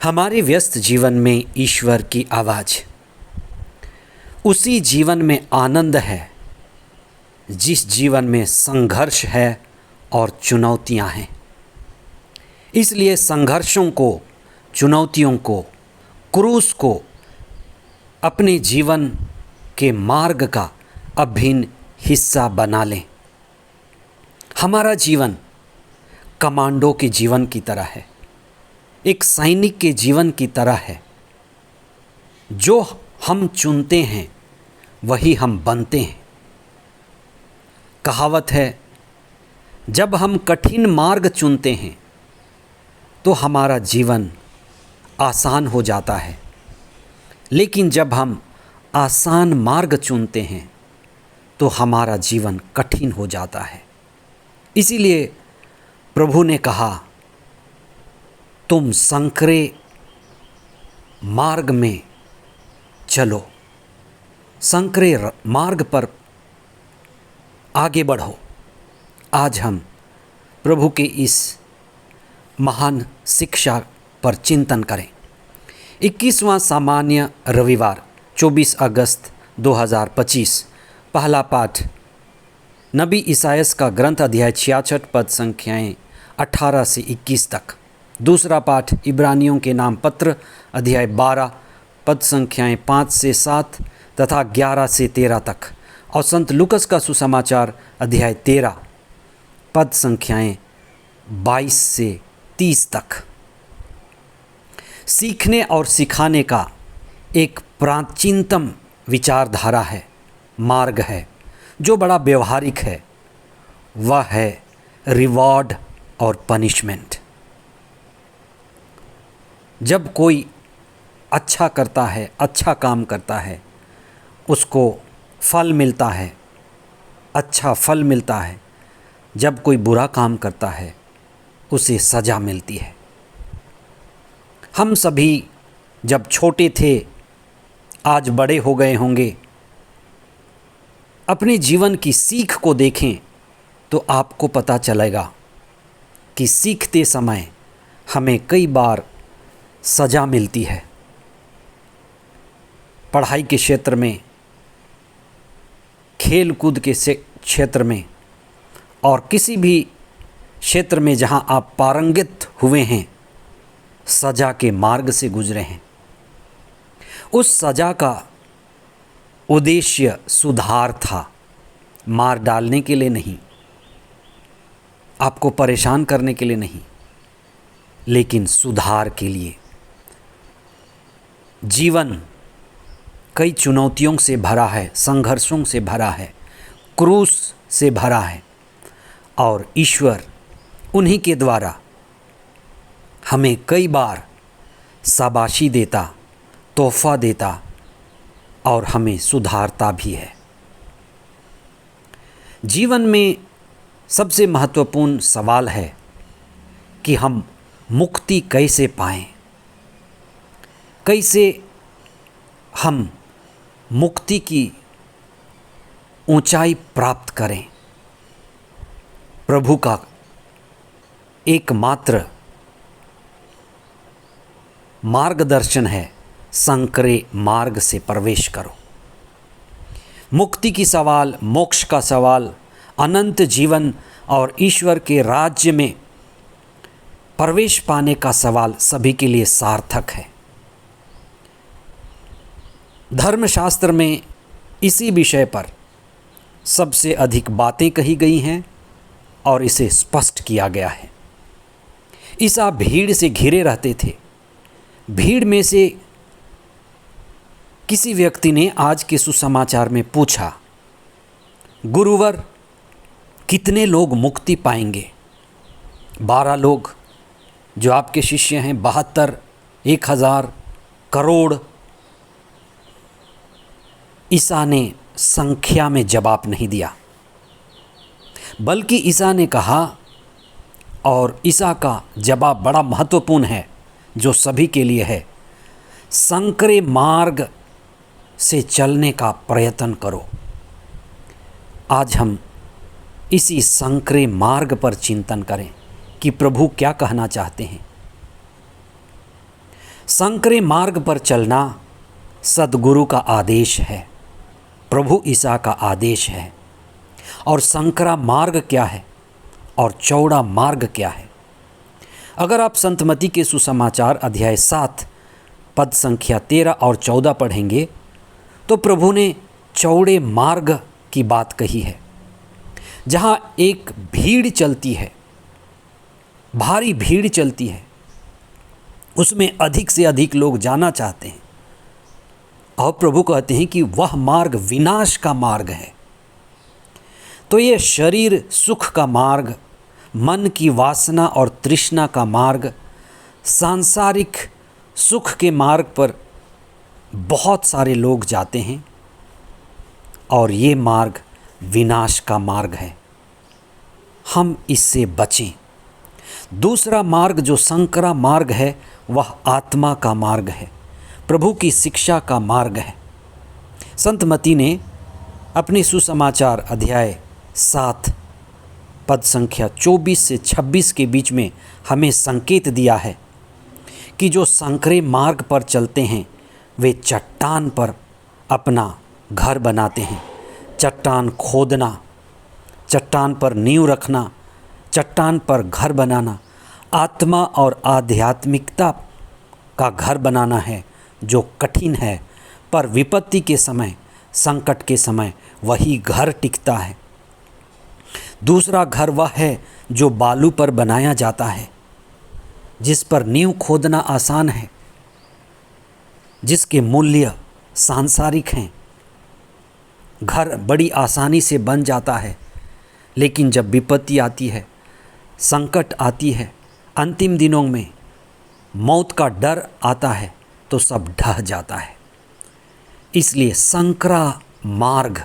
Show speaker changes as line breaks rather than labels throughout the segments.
हमारे व्यस्त जीवन में ईश्वर की आवाज़, उसी जीवन में आनंद है जिस जीवन में संघर्ष है और चुनौतियां हैं। इसलिए संघर्षों को, चुनौतियों को, क्रूस को अपने जीवन के मार्ग का अभिन्न हिस्सा बना लें। हमारा जीवन कमांडो के जीवन की तरह है, एक सैनिक के जीवन की तरह है। जो हम चुनते हैं वही हम बनते हैं। कहावत है, जब हम कठिन मार्ग चुनते हैं तो हमारा जीवन आसान हो जाता है, लेकिन जब हम आसान मार्ग चुनते हैं तो हमारा जीवन कठिन हो जाता है। इसीलिए प्रभु ने कहा, तुम संकरे मार्ग में चलो, संकरे मार्ग पर आगे बढ़ो। आज हम प्रभु के इस महान शिक्षा पर चिंतन करें। 21वां सामान्य रविवार 24 अगस्त 2025। पहला पाठ नबी ईसायास का ग्रंथ अध्याय 66 पद संख्याएँ 18 से 21 तक। दूसरा पाठ इब्रानियों के नाम पत्र अध्याय 12 पद संख्याएँ 5 से 7 तथा 11 से 13 तक। और संत लूकस का सुसमाचार अध्याय 13 पद संख्याएँ 22 से 30 तक। सीखने और सिखाने का एक प्राचीनतम विचारधारा है, मार्ग है, जो बड़ा व्यवहारिक है। वह है रिवॉर्ड और पनिशमेंट। जब कोई अच्छा करता है, अच्छा काम करता है, उसको फल मिलता है, अच्छा फल मिलता है। जब कोई बुरा काम करता है उसे सज़ा मिलती है। हम सभी जब छोटे थे, आज बड़े हो गए होंगे, अपने जीवन की सीख को देखें तो आपको पता चलेगा कि सीखते समय हमें कई बार सज़ा मिलती है। पढ़ाई के क्षेत्र में, खेल कूद के क्षेत्र में और किसी भी क्षेत्र में जहां आप पारंगत हुए हैं, सज़ा के मार्ग से गुजरे हैं। उस सज़ा का उद्देश्य सुधार था, मार डालने के लिए नहीं, आपको परेशान करने के लिए नहीं, लेकिन सुधार के लिए। जीवन कई चुनौतियों से भरा है, संघर्षों से भरा है, क्रूस से भरा है, और ईश्वर उन्हीं के द्वारा हमें कई बार शाबाशी देता, तोहफा देता और हमें सुधारता भी है। जीवन में सबसे महत्वपूर्ण सवाल है कि हम मुक्ति कैसे पाएं, कैसे हम मुक्ति की ऊंचाई प्राप्त करें। प्रभु का एकमात्र मार्गदर्शन है, संकरे मार्ग से प्रवेश करो। मुक्ति की सवाल, मोक्ष का सवाल, अनंत जीवन और ईश्वर के राज्य में प्रवेश पाने का सवाल सभी के लिए सार्थक है। धर्मशास्त्र में इसी विषय पर सबसे अधिक बातें कही गई हैं और इसे स्पष्ट किया गया है। ईसा भीड़ से घिरे रहते थे। भीड़ में से किसी व्यक्ति ने आज के सुसमाचार में पूछा, गुरुवर, कितने लोग मुक्ति पाएंगे? 12 लोग जो आपके शिष्य हैं, 72, 1000, करोड़? ईसा ने संख्या में जवाब नहीं दिया, बल्कि ईसा ने कहा, और ईसा का जवाब बड़ा महत्वपूर्ण है जो सभी के लिए है, संकरे मार्ग से चलने का प्रयत्न करो। आज हम इसी संकरे मार्ग पर चिंतन करें कि प्रभु क्या कहना चाहते हैं। संकरे मार्ग पर चलना सद्गुरु का आदेश है, प्रभु ईसा का आदेश है। और संकरा मार्ग क्या है और चौड़ा मार्ग क्या है? अगर आप संत मत्ती के सुसमाचार अध्याय 7 पद संख्या 13 और 14 पढ़ेंगे तो प्रभु ने चौड़े मार्ग की बात कही है, जहाँ एक भीड़ चलती है, भारी भीड़ चलती है, उसमें अधिक से अधिक लोग जाना चाहते हैं। और प्रभु कहते हैं कि वह मार्ग विनाश का मार्ग है। तो ये शरीर सुख का मार्ग, मन की वासना और तृष्णा का मार्ग, सांसारिक सुख के मार्ग पर बहुत सारे लोग जाते हैं और ये मार्ग विनाश का मार्ग है। हम इससे बचें। दूसरा मार्ग जो संकरा मार्ग है वह आत्मा का मार्ग है, प्रभु की शिक्षा का मार्ग है। संत मत्ती ने अपने सुसमाचार अध्याय 7 पद संख्या 24 से 26 के बीच में हमें संकेत दिया है कि जो संकरे मार्ग पर चलते हैं वे चट्टान पर अपना घर बनाते हैं। चट्टान खोदना, चट्टान पर नींव रखना, चट्टान पर घर बनाना आत्मा और आध्यात्मिकता का घर बनाना है, जो कठिन है, पर विपत्ति के समय, संकट के समय वही घर टिकता है। दूसरा घर वह है जो बालू पर बनाया जाता है, जिस पर नींव खोदना आसान है, जिसके मूल्य सांसारिक हैं। घर बड़ी आसानी से बन जाता है, लेकिन जब विपत्ति आती है, संकट आती है, अंतिम दिनों में मौत का डर आता है तो सब ढह जाता है। इसलिए संकरा मार्ग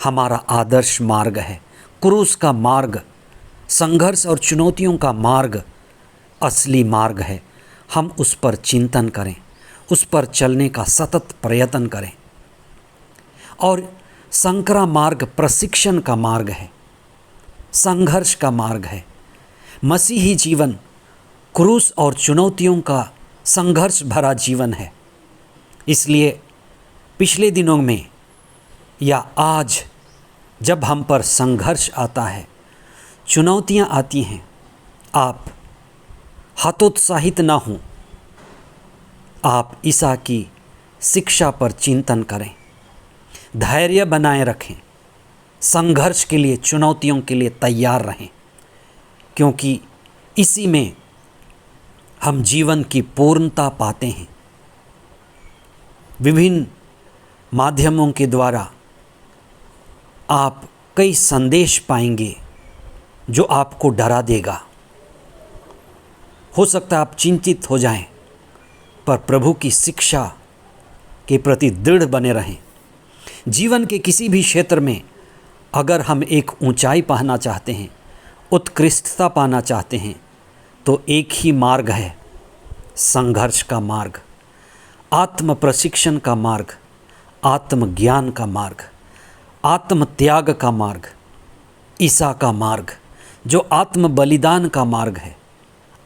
हमारा आदर्श मार्ग है। क्रूस का मार्ग, संघर्ष और चुनौतियों का मार्ग असली मार्ग है। हम उस पर चिंतन करें, उस पर चलने का सतत प्रयत्न करें। और संकरा मार्ग प्रशिक्षण का मार्ग है, संघर्ष का मार्ग है। मसीही जीवन क्रूस और चुनौतियों का संघर्ष भरा जीवन है। इसलिए पिछले दिनों में या आज जब हम पर संघर्ष आता है, चुनौतियां आती हैं, आप हतोत्साहित ना हों। आप ईसा की शिक्षा पर चिंतन करें, धैर्य बनाए रखें, संघर्ष के लिए, चुनौतियों के लिए तैयार रहें, क्योंकि इसी में हम जीवन की पूर्णता पाते हैं। विभिन्न माध्यमों के द्वारा आप कई संदेश पाएंगे जो आपको डरा देगा। हो सकता है आप चिंतित हो जाएं, पर प्रभु की शिक्षा के प्रति दृढ़ बने रहें। जीवन के किसी भी क्षेत्र में अगर हम एक ऊंचाई पाना चाहते हैं, उत्कृष्टता पाना चाहते हैं, तो एक ही मार्ग है, संघर्ष का मार्ग, आत्म प्रशिक्षण का मार्ग, आत्मज्ञान का मार्ग, आत्म त्याग का मार्ग, ईसा का मार्ग जो आत्म बलिदान का मार्ग है,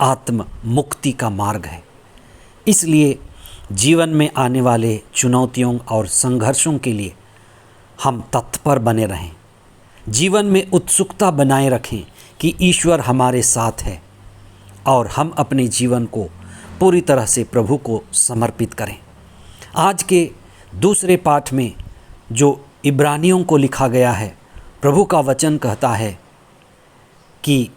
आत्म मुक्ति का मार्ग है। इसलिए जीवन में आने वाले चुनौतियों और संघर्षों के लिए हम तत्पर बने रहें। जीवन में उत्सुकता बनाए रखें कि ईश्वर हमारे साथ है और हम अपने जीवन को पूरी तरह से प्रभु को समर्पित करें। आज के दूसरे पाठ में जो इब्रानियों को लिखा गया है, प्रभु का वचन कहता है कि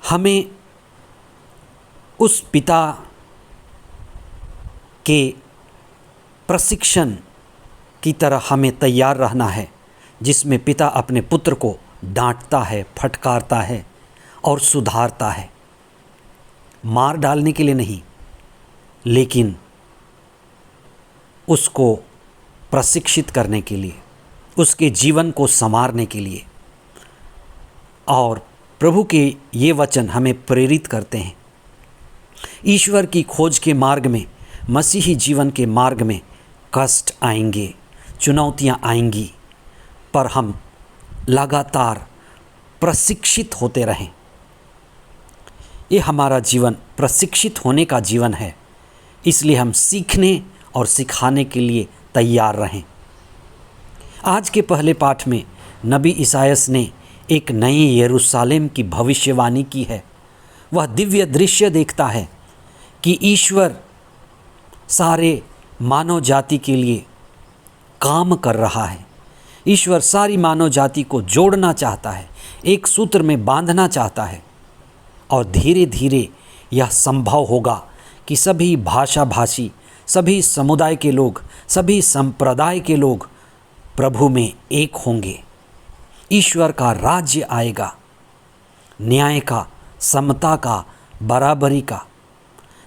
हमें उस पिता के प्रशिक्षण की तरह हमें तैयार रहना है, जिसमें पिता अपने पुत्र को डांटता है, फटकारता है और सुधारता है। मार डालने के लिए नहीं, लेकिन उसको प्रशिक्षित करने के लिए, उसके जीवन को संवारने के लिए। और प्रभु के ये वचन हमें प्रेरित करते हैं। ईश्वर की खोज के मार्ग में, मसीही जीवन के मार्ग में कष्ट आएंगे, चुनौतियां आएंगी, पर हम लगातार प्रशिक्षित होते रहें। ये हमारा जीवन प्रशिक्षित होने का जीवन है, इसलिए हम सीखने और सिखाने के लिए तैयार रहें। आज के पहले पाठ में नबी ईसायास ने एक नई यरूशलेम की भविष्यवाणी की है। वह दिव्य दृश्य देखता है कि ईश्वर सारे मानव जाति के लिए काम कर रहा है। ईश्वर सारी मानव जाति को जोड़ना चाहता है, एक सूत्र में बांधना चाहता है, और धीरे धीरे यह संभव होगा कि सभी भाषा भाषी, सभी समुदाय के लोग, सभी संप्रदाय के लोग प्रभु में एक होंगे। ईश्वर का राज्य आएगा, न्याय का, समता का, बराबरी का।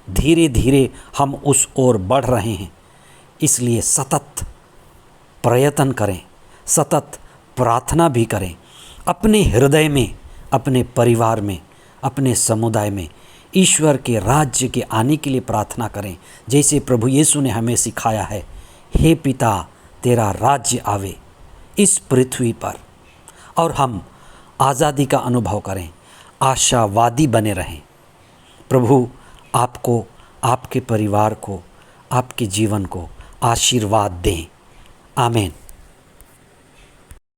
धीरे धीरे हम उस ओर बढ़ रहे हैं, इसलिए सतत प्रयत्न करें, सतत प्रार्थना भी करें। अपने हृदय में, अपने परिवार में, अपने समुदाय में ईश्वर के राज्य के आने के लिए प्रार्थना करें, जैसे प्रभु यीशु ने हमें सिखाया है। हे पिता, तेरा राज्य आवे इस पृथ्वी पर, और हम आज़ादी का अनुभव करें, आशावादी बने रहें। प्रभु आपको, आपके परिवार को, आपके जीवन को आशीर्वाद दें। आमीन।